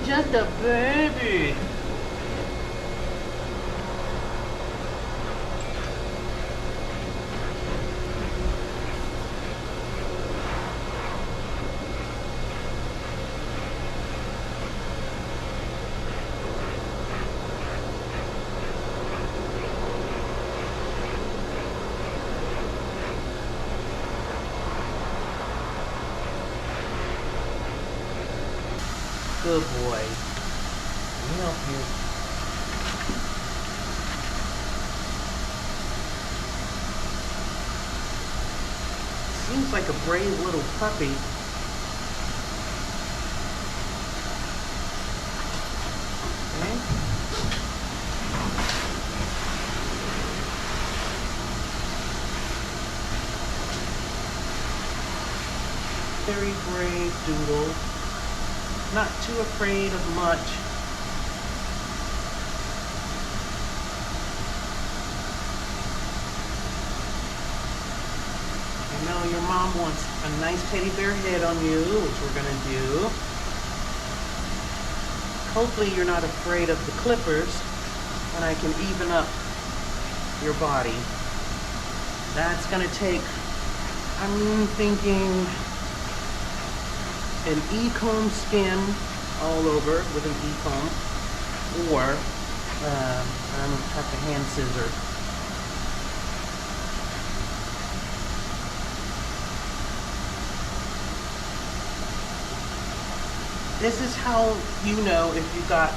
just a baby. Good boy. Let me help you. Seems like a brave little puppy. Okay. Very brave Doodle. Not too afraid of much. I know your mom wants a nice teddy bear head on you, which we're gonna do. Hopefully you're not afraid of the clippers, and I can even up your body. That's gonna take, I'm thinking, an E-comb skin all over with an E-comb, or I'm gonna have to hand scissor. This is how you know if you got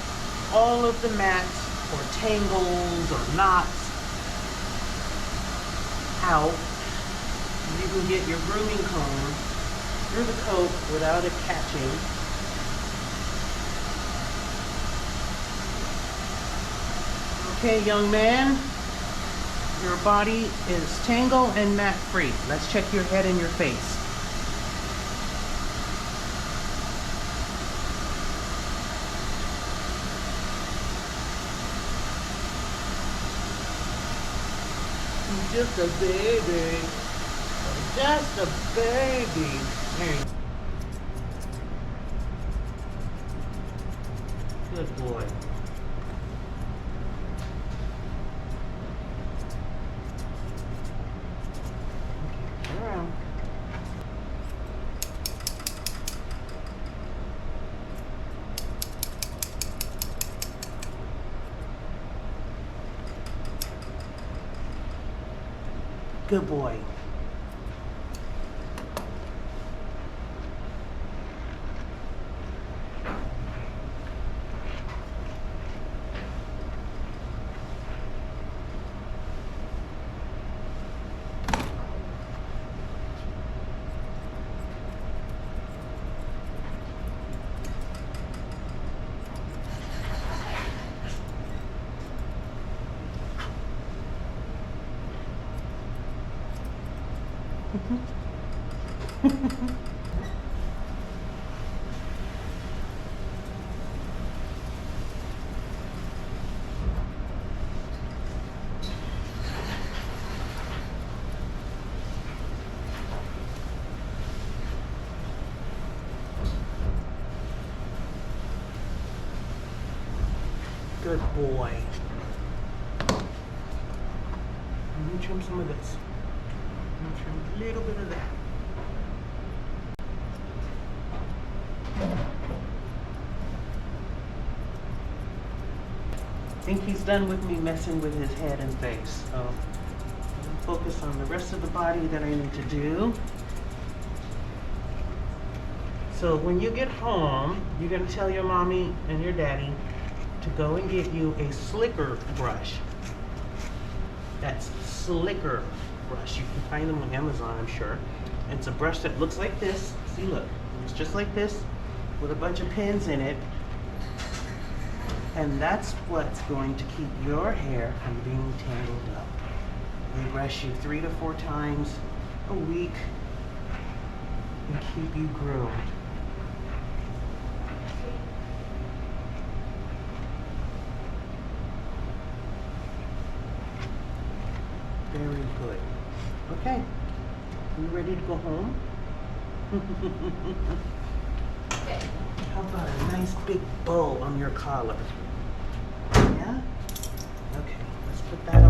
all of the mats or tangles or knots out. You can get your grooming comb through the coat without it catching. Okay, young man, your body is tangle and mat free. Let's check your head and your face. You're just a baby. Just a baby. Good boy. Okay, turn around. Good boy. Good boy. Let me trim some of this. Let me trim a little bit of that. I think he's done with me messing with his head and face. So I'm gonna focus on the rest of the body that I need to do. So when you get home, you're gonna tell your mommy and your daddy to go and get you a slicker brush. That's slicker brush. You can find them on Amazon, I'm sure. It's a brush that looks like this. See, look, it's just like this with a bunch of pins in it. And that's what's going to keep your hair from being tangled up. We brush you 3 to 4 times a week and keep you groomed. Very good. Okay, you ready to go home? How about a nice nice big bow on your collar. Yeah? Okay, let's put that